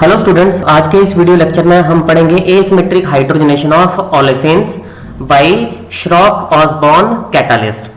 Hello students, आज के इस वीडियो लेक्चर में हम पढ़ेंगे asymmetric hydrogenation of olefins by Schrock Osborn catalyst.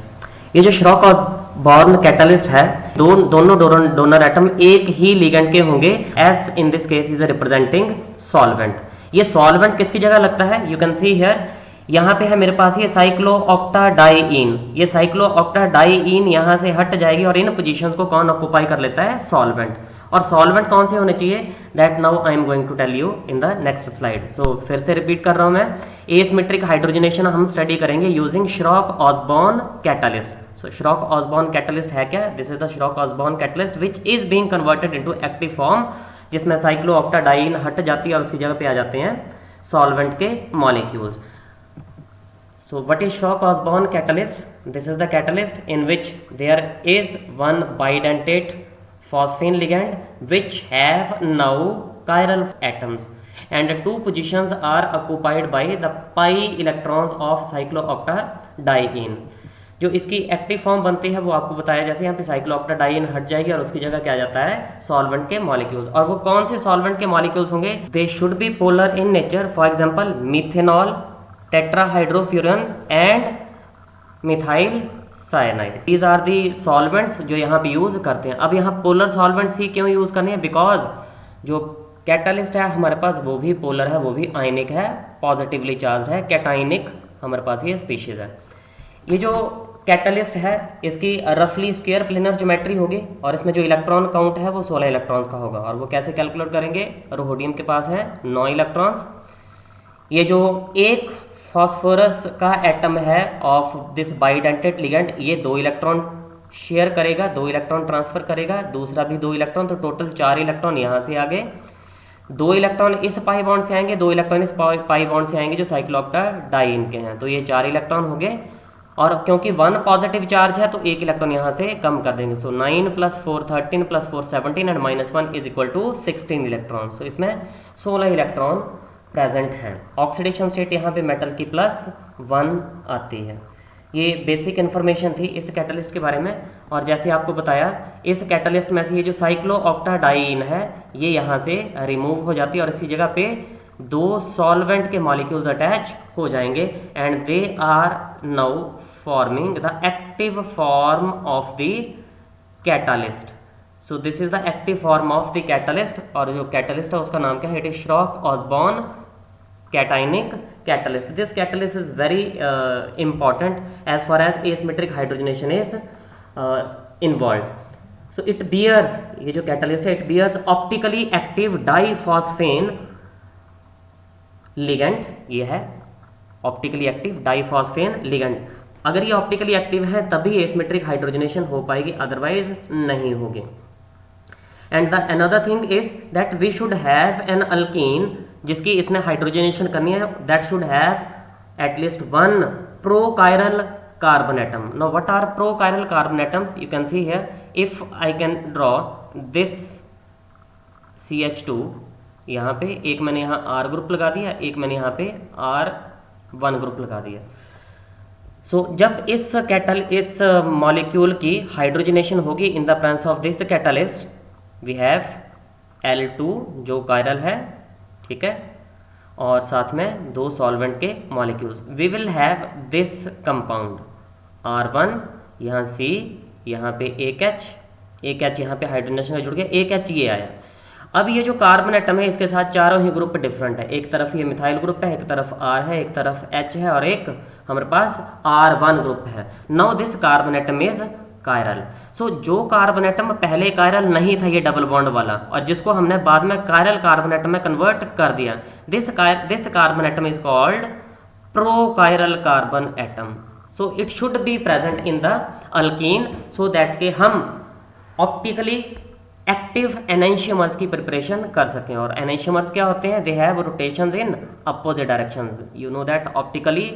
ये जो श्रॉक ऑसबॉर्न कैटालिस्ट है, दोनों डोनर एटम एक ही लिगेंड के होंगे। S in this case is representing solvent. ये सॉल्वेंट किसकी जगह लगता है? यू कैन सी हियर, यहाँ पे है मेरे पास ये साइक्लोऑक्टाडाइईन। ये साइक्लोऑक्टाडाइईन यहाँ से हट जाएगी और इन पोजीशंस को कौन ऑक्यूपाई कर लेता है? सॉल्वेंट। और सॉल्वेंट कौन से होने चाहिए? That now I am going to tell you in the next slide. So फिर से रिपीट कर रहा हूं मैं, एसिमेट्रिक हाइड्रोजनेशन हम स्टडी करेंगे using Schrock Osborn catalyst. So Schrock Osborn catalyst है क्या? This is the Schrock Osborn catalyst which is being converted into active form, जिसमें साइक्लोऑक्टाडाइईन हट जाती है और उसकी जगह पे आ जाते हैं सॉल्वेंट के molecules. So what is shock Osborne catalyst? This is the catalyst in which there is one bidentate phosphine ligand which have now chiral atoms and two positions are occupied by the pi electrons of cyclooctadiene। जो इसकी active form बनती है वो आपको बताया, जैसे यहाँ पे साइक्लोऑक्टाडाइईन हट जाएगी और उसकी जगह क्या आ जाता है? सॉल्वेंट के मॉलिक्यूल्स। और वो कौन से सॉल्वेंट के मॉलिक्यूल्स होंगे? They should be polar in nature. For example methanol, tetrahydrofuran and methyl cyanide. These are the solvents जो यहाँ पे यूज करते हैं। अब यहाँ पोलर सॉल्वेंट्स ही क्यों यूज करने हैं? बिकॉज जो कैटालिस्ट है हमारे पास वो भी पोलर है, वो भी आयनिक है, पॉजिटिवली चार्ज है, कैटाइनिक हमारे पास ये स्पीशीज है। ये जो कैटालिस्ट है इसकी रफली स्क्वायर प्लेनर ज्योमेट्री होगी और इसमें जो इलेक्ट्रॉन काउंट है वो 16 इलेक्ट्रॉन्स का होगा। और वो कैसे कैलकुलेट करेंगे? रोडियम के पास है 9 इलेक्ट्रॉन्स। ये जो एक फॉस्फोरस का एटम है ऑफ दिस बाइडेंटेट लिगेंड, ये 2 इलेक्ट्रॉन शेयर करेगा, 2 इलेक्ट्रॉन ट्रांसफर करेगा, दूसरा भी 2 इलेक्ट्रॉन, तो टोटल 4 इलेक्ट्रॉन यहाँ से आ गए। 2 इलेक्ट्रॉन इस पाई बॉन्ड से आएंगे, 2 इलेक्ट्रॉन इस पाई बॉन्ड से आएंगे जो साइक्लोऑक्टाडाइईन के हैं, तो ये 4 इलेक्ट्रॉन हो गए। और क्योंकि 1 पॉजिटिव चार्ज है तो 1 इलेक्ट्रॉन यहाँ से कम कर देंगे। So 9 + 4 13 + 4 17 and -1 is equal to 16 electron. So इसमें 16 इलेक्ट्रॉन प्रेजेंट है। ऑक्सीडेशन स्टेट यहाँ पे मेटल की +1 आती है। ये बेसिक इन्फॉर्मेशन थी इस कैटालिस्ट के बारे में। और जैसे आपको बताया, इस कैटालिस्ट में से ये जो साइक्लोऑक्टाडाइईन है ये यहाँ से रिमूव हो जाती है और इसकी जगह पे 2 सॉल्वेंट के मॉलिक्यूल्स अटैच हो जाएंगे and they are now forming the active form of the catalyst. So this is the active form of the catalyst. और जो कैटालिस्ट है उसका नाम क्या है? It is Schrock Osborn cationic catalyst. This catalyst is very important as far as asymmetric hydrogenation is involved. So it bears, ये जो catalyst है, it bears optically active diphosphane ligand। ये है optically active diphosphane ligand। अगर ये optically active है तभी asymmetric hydrogenation हो पाएगी, अदरवाइज नहीं होगी। And the another thing is that we should have an alkene जिसकी इसने हाइड्रोजनेशन करनी है, that should have at least 1 prochiral carbon atom. Now what are prochiral carbon atoms? You can see here, if I can draw this CH2, यहाँ पे एक मैंने यहाँ R group लगा दिया, एक मैंने यहाँ पे R1 ग्रुप लगा दिया। सो जब इस मॉलिक्यूल की हाइड्रोजनेशन होगी in the presence of this catalyst, we have L2 जो कायरल है, ठीक है, और साथ में 2 सॉल्वेंट के molecules. We will have this compound R1, यहाँ C, यहाँ पे एक H यहाँ पे हाइड्रोजनेशन जुड़ गया, एक H ये आया। अब ये जो कार्बन एटम है इसके साथ चारों ही ग्रुप डिफरेंट है। एक तरफ ये मिथाइल ग्रुप है, एक तरफ R है, एक तरफ H है और एक हमारे पास R1 ग्रुप है। Now this carbon atom is chiral. So जो कार्बन एटम पहले कायरल नहीं था, ये डबल बॉन्ड वाला, और जिसको हमने बाद में कायरल कार्बन एटम में कन्वर्ट कर दिया, this carbon atom is called prochiral carbon atom. So it should be present in the alkene so that के हम ऑप्टिकली एक्टिव एनेंशियमर्स की प्रिपरेशन कर सकें। और एनेंशियमर्स क्या होते हैं? They have rotations in opposite directions. You know that optically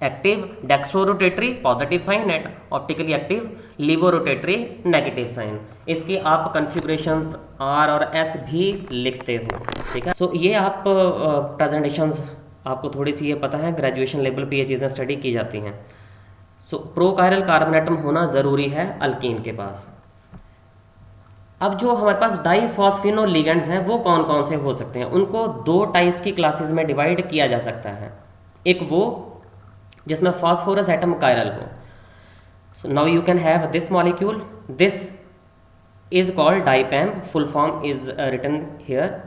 active dextrorotatory positive sign and optically active levorotatory negative sign. इसकी आप कन्फिगरेशंस R और S भी लिखते हो, ठीक है। सो ये आप प्रेजेंटेशंस आपको थोड़ी सी ये पता है, ग्रेजुएशन लेवल पे ये चीज़ें स्टडी की जाती हैं। सो प्रोकायरल कार्बन एटम होना ज़रूरी है अल्कीन के पास। अब जो हमारे पास डाईफॉस्फिनो लिगेंड्स हैं वो कौन कौन से हो सकते हैं, उनको दो टाइप्स की क्लासेस में डिवाइड किया जा सकता है। एक वो जिसमें फास्फोरस एटम कायरल हो। So now you can have this molecule, this is called DIPAMP, full form is written here.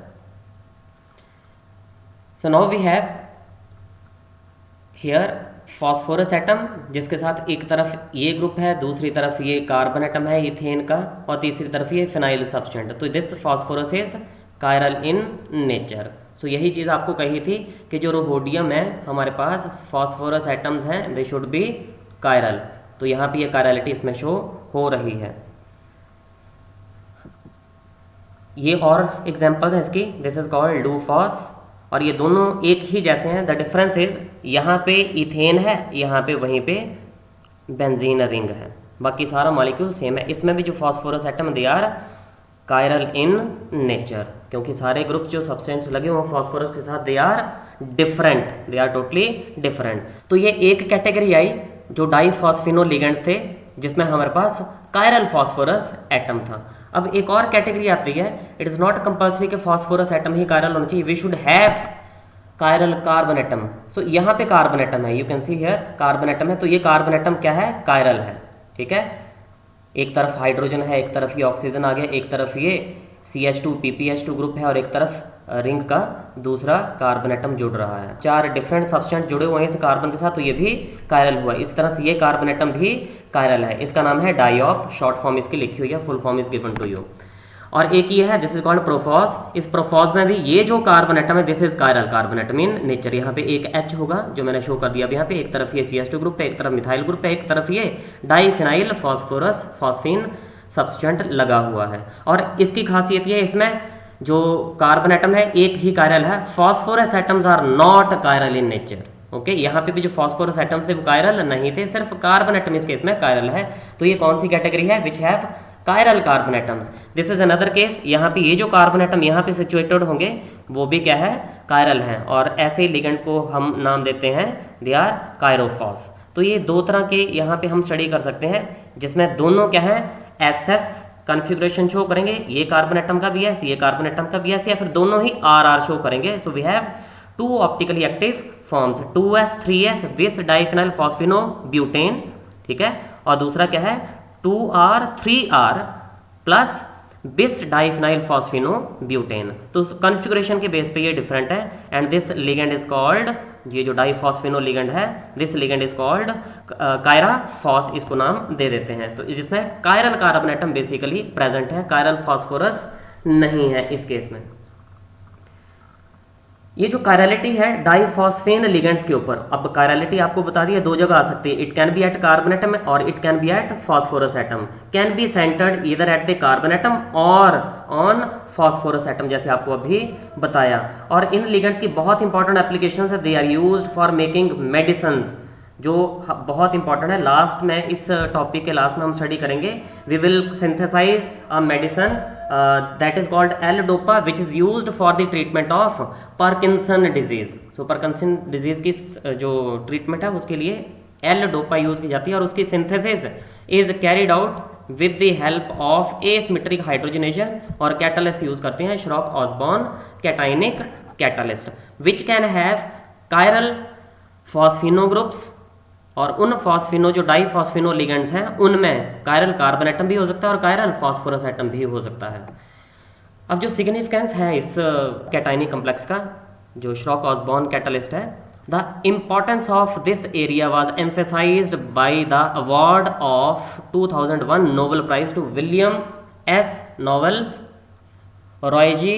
So now we have here phosphorus atom जिसके साथ एक तरफ ये ग्रुप है, दूसरी तरफ ये कार्बन एटम है इथेन का, और तीसरी तरफ ये फिनाइल सब्सटेंट। तो this phosphorus is chiral in nature. So यही चीज़ आपको कही थी कि जो रोहोडियम है हमारे पास फास्फोरस एटम्स हैं, दे शुड बी कायरल। तो यहाँ पे ये कायरलिटी इसमें शो हो रही है। ये और एग्जांपल्स हैं इसकी, दिस इज कॉल्ड डूफॉस, और ये दोनों एक ही जैसे हैं। द डिफरेंस इज यहाँ पे इथेन है, यहाँ पे वहीं पे बेंजीन रिंग है, बाकी सारा मॉलिक्यूल सेम है। इसमें भी जो phosphorus atom they are chiral in nature, क्योंकि सारे ग्रुप जो सब्सटेंस लगे हुए फास्फोरस के साथ they are different, they are totally different. तो ये एक कैटेगरी आई जो डाईफॉस्फिनो लिगेंड्स थे जिसमें हमारे पास कायरल फास्फोरस एटम था। अब एक और कैटेगरी आती है, इट इज नॉट कंपल्सरी कि फास्फोरस एटम ही कायरल होना चाहिए, we should have chiral carbon atom. So यहाँ पे कार्बन एटम है, you can see here carbon atom है, तो ये कार्बन एटम क्या है, कायरल है। ठीक है, एक तरफ हाइड्रोजन है, एक तरफ ये ऑक्सीजन आ गया, एक तरफ ये CH2 PPH2 ग्रुप है, और एक तरफ रिंग का दूसरा कार्बन एटम जुड़ रहा है। चार डिफरेंट सब्सटेंस जुड़े हुए हैं इस कार्बन के साथ, तो ये भी कायरल हुआ। इस तरह से ये कार्बन एटम भी कायरल है। इसका नाम है डाइऑप, शॉर्ट फॉर्म इसकी लिखी हुई है, full form is given to you. और एक ये है, दिस इज कॉल्ड प्रोफॉस। इस प्रोफॉस में भी ये जो कार्बन एटम है, this is chiral carbon atom in nature. यहाँ पे एक H होगा जो मैंने शो कर दिया अब यहाँ पे, एक तरफ ये CH2 ग्रुप है, एक तरफ मिथाइल ग्रुप है, एक तरफ ये डाईफिनाइल फॉस्फोरस फॉस्फीन सब्सटेंट लगा हुआ है। और इसकी खासियत ये है, इसमें जो कार्बन एटम है एक ही कायरल है। Phosphorus atoms are not chiral in nature. Okay, यहाँ पे भी जो फॉस्फोरस एटम्स थे वो कायरल नहीं थे, सिर्फ कार्बन एटम इस केस में कायरल है। तो ये कौन सी कैटेगरी है, which have chiral carbon atoms. This is another case, यहाँ पे ये जो कार्बन एटम यहाँ पे सिचुएटेड होंगे वो भी क्या है, कायरल हैं, और ऐसे ही लिगेंड को हम नाम देते हैं, दे आर कायरोफॉस। तो ये दो तरह के यहाँ पे हम स्टडी कर सकते हैं जिसमें दोनों क्या है, SS कॉन्फ़िगरेशन शो करेंगे, ये कार्बन एटम का भी है, ये कार्बन एटम का भी है, या फिर दोनों ही RR शो करेंगे। So we have two optically active forms, 2S 3S विस डाइफिनाइल फॉस्फिनो ब्यूटेन। ठीक है, और दूसरा क्या है, 2R 3R प्लस बिस डाइफिनाइल फॉस्फिनो ब्यूटेन। तो कॉन्फ़िगरेशन के बेस पे ये डिफरेंट है। And this ligand is called, ये जो डाईफॉस्फिनो लिगेंड है, दिस लिगेंड इज कॉल्ड कायराफॉस, इसको नाम दे देते हैं। तो जिसमें chiral carbon atom basically present है, कायरल फास्फोरस नहीं है इस केस में। ये जो कायरलिटी है डाईफॉस्फेन लिगेंड्स के ऊपर, अब कायरलिटी आपको बता दिया दो जगह आ सकती है, it can be at carbon atom और it can be at phosphorus atom, can be centred either at the carbon atom और ऑन फास्फोरस एटम, जैसे आपको अभी बताया। और इन लिगेंड्स की बहुत इंपॉर्टेंट एप्लीकेशंस है, they are used for making medicines, जो बहुत इंपॉर्टेंट है। लास्ट में, इस टॉपिक के लास्ट में हम स्टडी करेंगे, we will synthesise a medicine that is called L-DOPA which is used for the treatment of Parkinson disease. So Parkinson disease की जो ट्रीटमेंट है उसके लिए L-DOPA यूज की जाती है, और उसकी synthesis is carried out with the help of asymmetric hydrogenation, और कैटालिस्ट यूज करते हैं Schrock Osborn cationic catalyst, which can have chiral phosphino groups, और उन फॉस्फिनो जो डाईफॉस्फिनो लिगेंड्स हैं उनमें कायरल कार्बन एटम भी हो सकता है और कायरल फॉस्फोरस एटम भी हो सकता है। अब जो सिग्निफिकेंस है इस कैटाइनिक कॉम्प्लेक्स का, जो श्रॉक ऑसबॉर्न कैटालिस्ट है, the importance of this area was emphasised by the award of 2001 Nobel prize to William S Knowles, Ryoji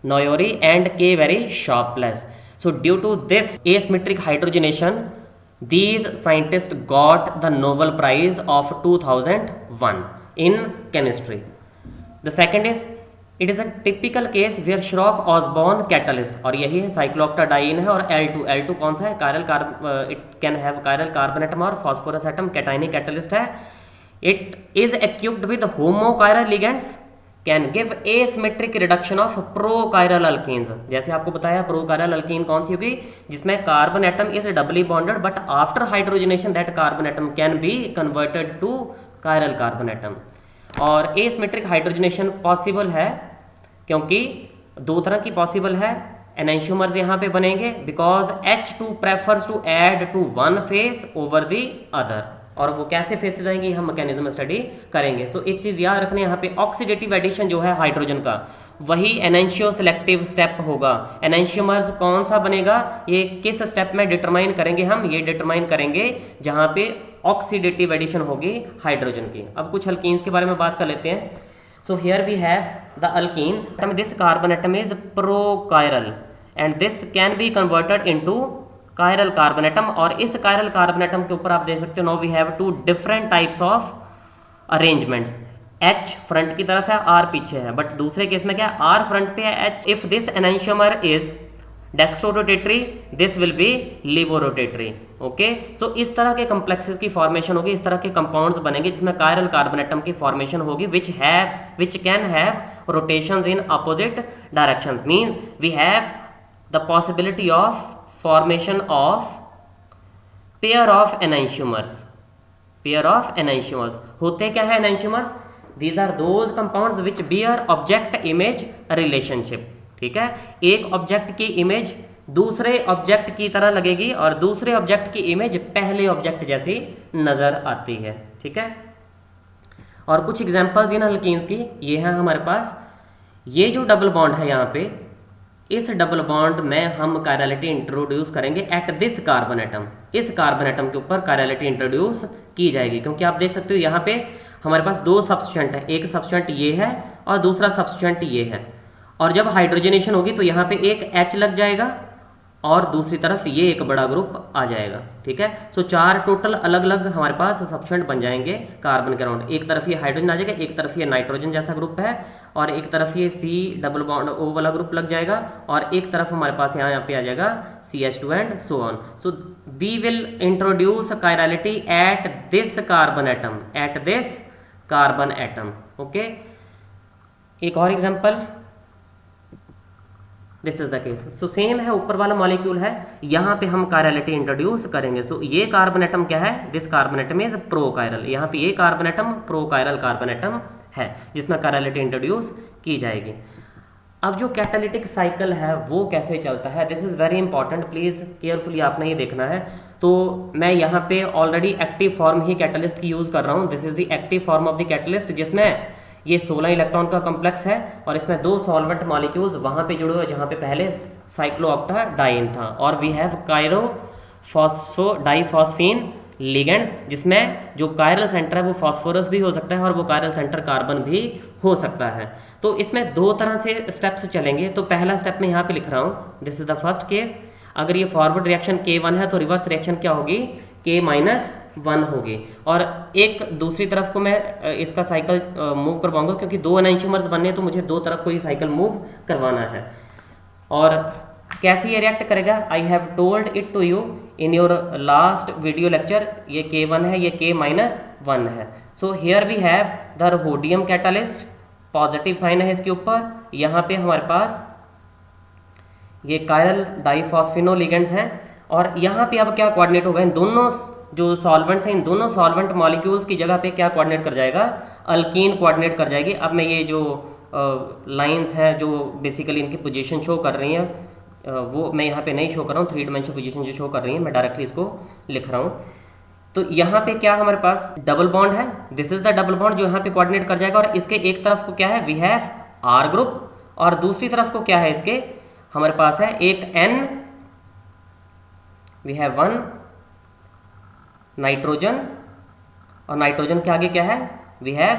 Noyori and K Barry Sharpless. So due to this asymmetric hydrogenation, these scientists got the Nobel Prize of 2001 in chemistry. The second is, it is a typical case where Schrock-Osborn catalyst, और यही है cyclooctadiene है, और L2 कौन सा है, chiral it can have chiral carbon atom और phosphorus atom, cationic catalyst है. It is equipped with homochiral ligands, can give asymmetric reduction of prochiral alkenes. जैसे आपको बताया, प्रोकायरल अल्कीन कौन सी होगी, जिसमें carbon atom is doubly bonded but after hydrogenation that carbon atom can be converted to chiral carbon atom. और asymmetric hydrogenation possible है क्योंकि दो तरह की पॉसिबल है, एनेंशियोमर्स यहाँ पे बनेंगे because H2 prefers to add to one face over the other. और वो कैसे फेसेस आएंगी हम मैकेनिज्म स्टडी करेंगे। सो एक चीज याद रखने यहाँ पे ऑक्सीडेटिव एडिशन जो है हाइड्रोजन का वही एनेंशियो सिलेक्टिव स्टेप होगा। एनेंशियोमर्स कौन सा बनेगा ये किस स्टेप में डिटरमाइन करेंगे हम, ये डिटरमाइन करेंगे जहां पे ऑक्सीडेटिव एडिशन होगी हाइड्रोजन की। अब कुछ अल्कीन्स के बारे में बात कर लेते हैं। So here we have the alkene, this carbon atom is prochiral and this can be converted into chiral carbon atom. और इस कायरल कार्बन एटम के ऊपर आप देख सकते हो, now we have two different types of arrangements. H front की तरफ है, R पीछे है, बट दूसरे केस में क्या है, R फ्रंट पे है, H। If this enantiomer is dextrorotatory this will be laevorotatory. Okay, so इस तरह के कॉम्प्लेक्सेस की फॉर्मेशन होगी, इस तरह के कंपाउंड्स बनेंगे जिसमें कायरल कार्बन एटम की फॉर्मेशन होगी which can have rotations in opposite directions. Means we have the possibility of formation of pair of enantiomers। pair of enantiomers होते क्या है enantiomers? These are those compounds which bear object image relationship। ठीक है, एक object की image दूसरे object की तरह लगेगी और दूसरे ऑब्जेक्ट की इमेज पहले ऑब्जेक्ट जैसी नजर आती है। ठीक है, और कुछ एग्जांपल्स इन अल्कीन्स की ये है हमारे पास। ये जो डबल बॉन्ड है यहाँ पे, इस डबल बॉन्ड में हम कायरलिटी इंट्रोड्यूस करेंगे एट दिस कार्बन एटम। इस कार्बन एटम के ऊपर कायरलिटी इंट्रोड्यूस की जाएगी क्योंकि आप देख सकते हो यहाँ पे हमारे पास दो सब्स्टिट्यूएंट है, एक सब्स्टिट्यूएंट ये है और दूसरा सब्स्टिट्यूएंट ये है। और जब हाइड्रोजनेशन होगी तो यहाँ पे एक H लग जाएगा और दूसरी तरफ ये एक बड़ा ग्रुप आ जाएगा। ठीक है, सो चार टोटल अलग अलग हमारे पास सब्स्टिट्यूएंट बन जाएंगे कार्बन के अराउंड। एक तरफ ये हाइड्रोजन आ जाएगा, एक तरफ ये नाइट्रोजन जैसा ग्रुप है और एक तरफ ये C डबल बॉन्ड O वाला ग्रुप लग जाएगा और एक तरफ हमारे पास यहाँ पे आ जाएगा CH2 and so on. So we will introduce chirality at this carbon atom, at this carbon atom. Okay, एक और example, this is the case. So same है, ऊपर वाला मॉलिक्यूल है, यहाँ पे हम कायरलिटी इंट्रोड्यूस करेंगे। सो ये कार्बन एटम क्या है, दिस कार्बन एटम इज प्रोकायरल। यहाँ पे ये कार्बन एटम प्रोकायरल कार्बन एटम है जिसमें कायरलिटी इंट्रोड्यूस की जाएगी। अब जो कैटालिटिक साइकिल है वो कैसे चलता है, this is very important, please carefully आपने ये देखना है। तो मैं यहाँ पे ऑलरेडी एक्टिव फॉर्म ही कैटलिस्ट की यूज कर रहा हूँ। This is the active form of the catalyst जिसमें ये 16 इलेक्ट्रॉन का कॉम्प्लेक्स है और इसमें दो सॉल्वेंट मॉलिक्यूल्स वहां पे जुड़े हुए जहां पे पहले साइक्लोऑक्टाडाइन था। और we have chiro phospho diphosphine ligands जिसमें जो कायरल सेंटर है वो फॉस्फोरस भी हो सकता है और वो कायरल सेंटर कार्बन भी हो सकता है। तो इसमें दो तरह से स्टेप्स चलेंगे। तो पहला स्टेप मैं यहाँ पे लिख रहा हूँ, this is the first case. अगर ये फॉरवर्ड रिएक्शन K1 है तो रिवर्स रिएक्शन क्या होगी, K-1 होगी। और एक दूसरी तरफ को मैं इसका साइकिल मूव करवाऊंगा क्योंकि दो एनेंशियोमर्स बनने तो मुझे दो तरफ को ही साइकिल मूव करवाना है। और कैसे ये रिएक्ट करेगा, I have told it to you in your last video lecture. ये K1 है, ये K-1 है। So here we have the rhodium catalyst, positive sign है इसके ऊपर। यहाँ पे हमारे पास ये कायरल डाइफॉस्फिनोलिगेंड्स हैं और यहाँ पे अब क्या कोऑर्डिनेट होगा, इन दोनों जो सॉल्वेंट्स हैं इन दोनों सॉल्वेंट मॉलिक्यूल्स की जगह पे क्या कोऑर्डिनेट कर जाएगा, अल्कीन कोऑर्डिनेट कर जाएगी। अब मैं ये जो लाइंस हैं जो बेसिकली इनकी पोजीशन शो कर रही हैं वो मैं यहाँ पे नहीं शो कर रहा हूँ, 3 डायमेंशनल पोजीशन जो शो कर रही है मैं डायरेक्टली इसको लिख रहा हूँ। तो यहाँ पे क्या हमारे पास डबल बॉन्ड है, this is the double bond जो यहाँ पे कोऑर्डिनेट कर जाएगा। और इसके एक तरफ को क्या है, वी हैव R ग्रुप और दूसरी तरफ को क्या है, इसके हमारे पास है एक N, वी हैव 1 नाइट्रोजन और नाइट्रोजन के आगे क्या है, we have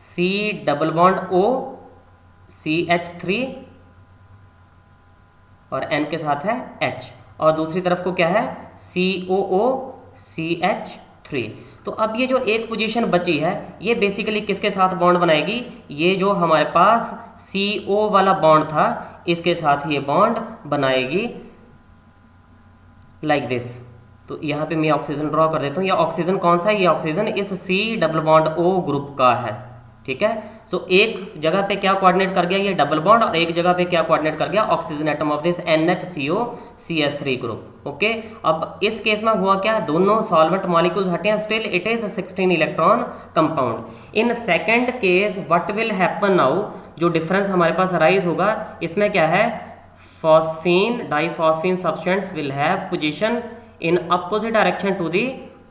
C double bond O CH3 और N के साथ है H और दूसरी तरफ को क्या है COO CH3। तो अब ये जो एक पोजीशन बची है ये बेसिकली किसके साथ बॉन्ड बनाएगी, ये जो हमारे पास CO वाला बॉन्ड था इसके साथ ये बॉन्ड बनाएगी लाइक दिस। तो यहाँ पे मैं ऑक्सीजन ड्रॉ कर देता हूँ। ये ऑक्सीजन कौन सा है, ये ऑक्सीजन इस C double bond O group का है। ठीक है। सो एक जगह पे क्या कोऑर्डिनेट कर गया ये डबल बॉन्ड, और एक जगह पे क्या कोऑर्डिनेट कर गया oxygen atom of this NHCO CH3 group. Okay, अब इस केस में हुआ क्या, दोनों सॉल्वेंट मॉलिक्यूल्स हटे हैं, still it is 16 electron compound. In second case what will happen now, जो डिफरेंस हमारे पास अराइज होगा इसमें क्या है, phosphine diphosphine substance will have position in opposite direction to the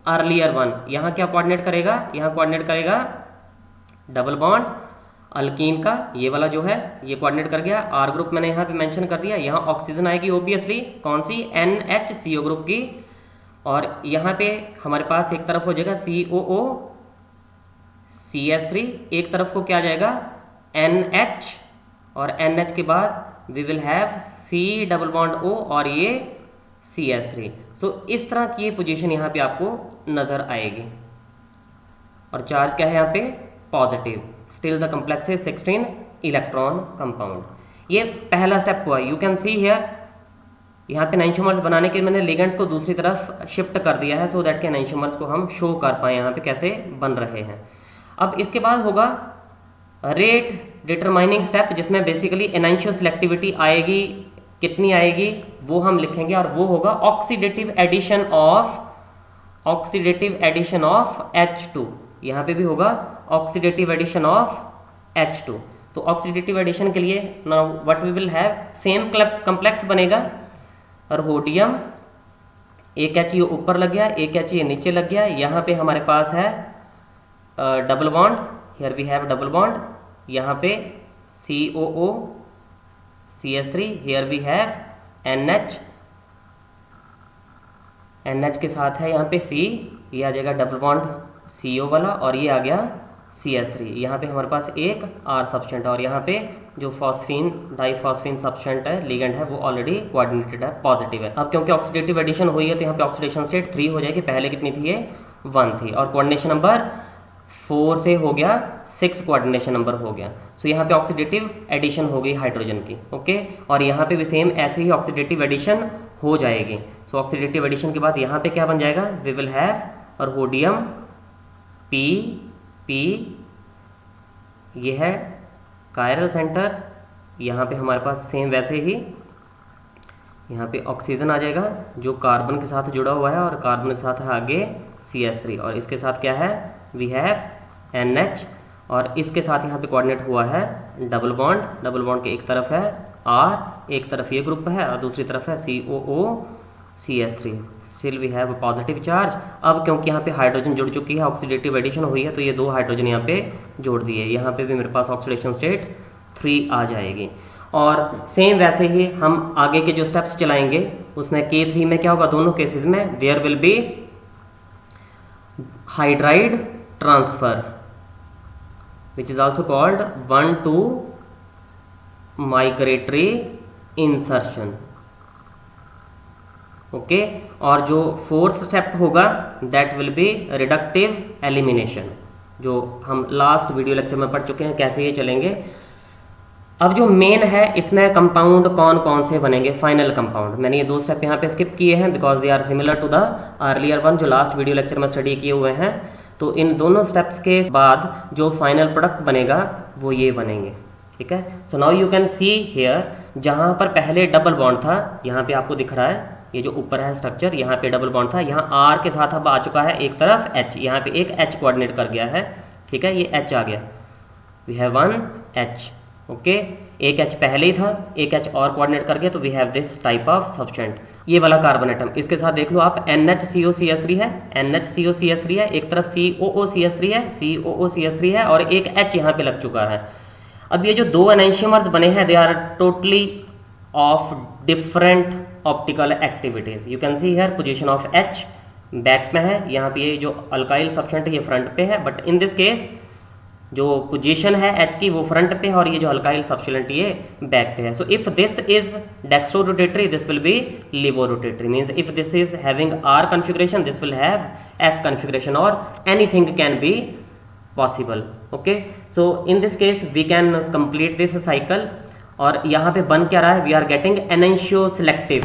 earlier one. यहाँ क्या कोऑर्डिनेट करेगा, यहाँ कोऑर्डिनेट करेगा डबल बॉन्ड अल्कीन का, ये वाला जो है ये कोऑर्डिनेट कर गया, आर ग्रुप मैंने यहाँ पे मेंशन कर दिया। यहाँ ऑक्सीजन आएगी ओबियसली, कौन सी, NHCO ग्रुप की, और यहाँ पे हमारे पास एक तरफ हो जाएगा COO CH3, एक तरफ को क्या आ जाएगा NH, और NH के बाद we will have C double bond O और ये CH3। सो इस तरह की ये पोजीशन यहाँ पे आपको नजर आएगी, और चार्ज क्या है यहाँ पे positive, still the complex is 16 electron compound. ये पहला स्टेप हुआ। यू कैन सी हियर, यहाँ पे एनांशियोमर्स बनाने के मैंने लिगेंड्स को दूसरी तरफ शिफ्ट कर दिया है, सो दैट के एनांशियोमर्स को हम शो कर पाए यहाँ पे कैसे बन रहे हैं। अब इसके बाद होगा रेट डिटरमाइनिंग स्टेप, जिसमें बेसिकली एनांशियो सिलेक्टिविटी आएगी, कितनी आएगी वो हम लिखेंगे, और वो होगा ऑक्सीडेटिव एडिशन ऑफ H2। यहाँ पे भी होगा ऑक्सीडेटिव एडिशन ऑफ H2। तो ऑक्सीडेटिव एडिशन के लिए now what we will have, same complex बनेगा, रोडियम एक H ये ऊपर लग गया, एक H ये नीचे लग गया, यहाँ पे हमारे पास है double bond, here we have double bond, यहाँ पे COO CH3, here we have NH के साथ है यहाँ पे C, ये आ जाएगा डबल बॉन्ड CO वाला, और ये आ गया CH3। यहाँ पे हमारे पास एक R सब्सटेंट है, और यहाँ पे जो फॉस्फीन डाइफॉस्फीन सब्सटेंट है लिगेंड है वो ऑलरेडी कोऑर्डिनेटेड है, पॉजिटिव है। अब क्योंकि ऑक्सीडेटिव एडिशन हुई है तो यहाँ पे ऑक्सीडेशन स्टेट 3 हो जाएगी, पहले कितनी थी ये 1 थी, और कोऑर्डिनेशन नंबर 4 से हो गया 6 कोऑर्डिनेशन नंबर हो गया। सो यहाँ पे ऑक्सीडेटिव एडिशन हो गई हाइड्रोजन की। ओके, और यहाँ पे भी सेम ऐसे ही ऑक्सीडेटिव एडिशन हो जाएगी। सो ऑक्सीडेटिव एडिशन के बाद यहाँ पे क्या बन जाएगा, we will have rhodium P, ये है कायरल सेंटर्स, यहाँ पे हमारे पास सेम वैसे ही यहाँ पे ऑक्सीजन आ जाएगा जो कार्बन के साथ जुड़ा हुआ है, और कार्बन के साथ है आगे CH3, और इसके साथ क्या है, वी हैव NH, और इसके साथ यहाँ पे कोऑर्डिनेट हुआ है डबल बॉन्ड के एक तरफ है R, एक तरफ ये ग्रुप है और दूसरी तरफ है COO CH3, still we have positive charge. अब क्योंकि यहाँ पे हाइड्रोजन जुड़ चुकी है, ऑक्सीडेटिव एडिशन हुई है, तो ये 2 हाइड्रोजन यहाँ पे जोड़ दिए, यहाँ पे भी मेरे पास ऑक्सीडेशन स्टेट 3 आ जाएगी। और सेम वैसे ही हम आगे के जो स्टेप्स चलाएंगे उसमें K3 में क्या होगा, दोनों केसेस में there will be hydride transfer which is also called 1,2 migratory insertion. Okay, और जो 4th स्टेप होगा that will be reductive elimination, जो हम लास्ट वीडियो लेक्चर में पढ़ चुके हैं कैसे ये चलेंगे। अब जो मेन है इसमें कंपाउंड कौन कौन से बनेंगे, फाइनल कंपाउंड, मैंने ये 2 स्टेप यहाँ पे स्किप किए हैं because they are similar to the earlier one जो लास्ट वीडियो लेक्चर में स्टडी किए हुए हैं। तो इन दोनों स्टेप्स के बाद जो फाइनल प्रोडक्ट बनेगा वो ये बनेंगे। ठीक है, सो now you can see here, जहाँ पर पहले डबल बॉन्ड था, यहाँ पे आपको दिख रहा है ये जो ऊपर है स्ट्रक्चर, यहाँ पे डबल बॉन्ड था, यहाँ R के साथ अब आ चुका है एक तरफ H, यहाँ पे एक H कोऑर्डिनेट कर गया है। ठीक है, ये H आ गया, वी हैव 1 H। ओके, एक H पहले ही था, एक H और कोऑर्डिनेट कर गया, तो we have this type of substituent, ये वाला कार्बन एटम। इसके साथ देख लो आप NHCO CH3 है, NHCO CH3 है, एक तरफ COO CH3 है, COO CH3 है, और एक H यहाँ पे लग चुका है। अब ये जो 2 एनांशियोमर्स बने हैं they are totally of different optical activities. You can see here position of H back में है, यहाँ पे ये जो अल्काइल सब्सटेंट है ये फ्रंट पे है, बट इन दिस केस जो पोजीशन है H की वो फ्रंट पे है और ये जो अल्काइल सब्सटेंट ये बैक पे है। So if this is dextrorotatory this will be laevorotatory, means if this is having R configuration this will have S configuration, और anything can be possible. Okay, so in this case we can complete this cycle, और यहाँ पे बन क्या रहा है, we are getting enantioselective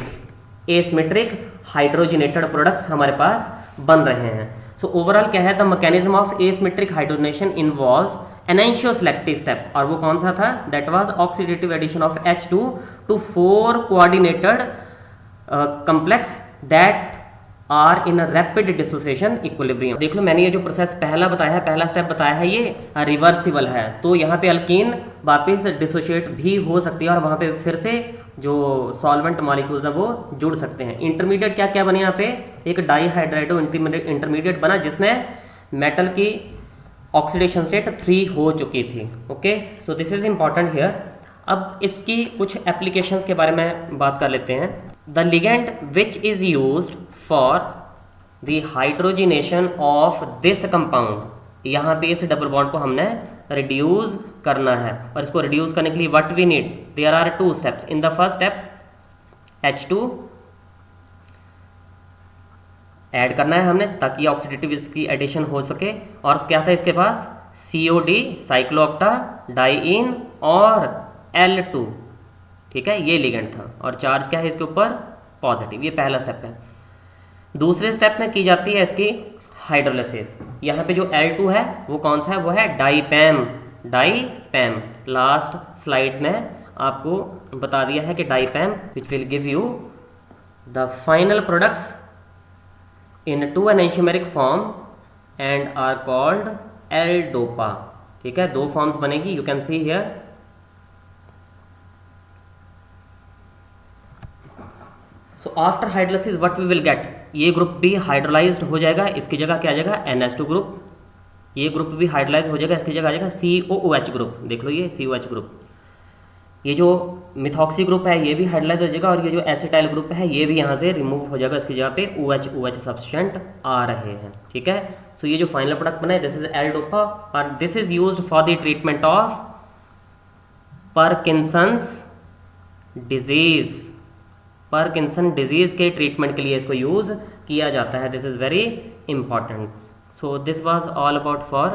asymmetric hydrogenated products हमारे पास बन रहे हैं। सो ओवरऑल क्या है, the mechanism of asymmetric hydrogenation involves enantioselective step, और वो कौन सा था? That was oxidative addition of H2 to 4 coordinated complex that are in rapid dissociation equilibrium. देख लो, मैंने ये जो प्रोसेस पहला बताया है, पहला स्टेप बताया है, ये रिवर्सिबल है। तो यहाँ पे अल्कीन वापस डिसोशिएट भी हो सकती है और वहाँ पे फिर से जो सॉल्वेंट मॉलिक्यूल्स हैं वो जुड़ सकते हैं। इंटरमीडिएट क्या क्या बने यहाँ पे? एक डाईहाइड्राइडो इंटरमीडिएट बना जिसमें मेटल की ऑक्सीडेशन स्टेट 3 हो चुकी थी। Okay, so this is important here. अब इसकी कुछ एप्लीकेशंस के बारे में बात कर लेते हैं। The ligand which is used for the hydrogenation of this compound, यहाँ पे इस डबल बॉन्ड को हमने रिड्यूस करना है, और इसको रिड्यूस करने के लिए what we need, there are 2 steps. In the first step H2 add करना है हमने ताकि ऑक्सीडेटिव इसकी एडिशन हो सके, और क्या था इसके पास? COD साइक्लोऑक्टा डाइईन और L2, ठीक है, ये लिगेंड था, और चार्ज क्या है इसके ऊपर? पॉजिटिव। ये पहला स्टेप है। दूसरे स्टेप में की जाती है इसकी हाइड्रोलिसिस। यहाँ पे जो L2 है वो कौन सा है? वो है डाइपैम। डाइपैम लास्ट स्लाइड्स में आपको बता दिया है कि DIPAMP which will give you the final products in 2 enantiomeric form and are called L-डोपा। ठीक है, 2 फॉर्म्स बनेगी, you can see here. So after hydrolysis what we will get, ये ग्रुप भी हाइड्रोलाइज्ड हो जाएगा, इसकी जगह क्या आ जाएगा? NH2 group. ये ग्रुप भी हाइड्रोलाइज हो जाएगा, इसकी जगह आ जाएगा COOH ग्रुप। देख लो, ये COH ग्रुप। ये जो मिथॉक्सी ग्रुप है ये भी हाइड्रोलाइज हो जाएगा, और ये जो एसिटाइल ग्रुप है ये भी यहाँ से रिमूव हो जाएगा, इसकी जगह पे OH सब्सटेंट आ रहे हैं। ठीक है, सो ये जो फाइनल प्रोडक्ट बना है दिस इज L-डोपा, और this is used for the treatment of Parkinson's disease. Parkinson disease के ट्रीटमेंट के लिए इसको यूज किया जाता है। This is very important. So this was all about for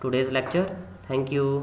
today's lecture. Thank you.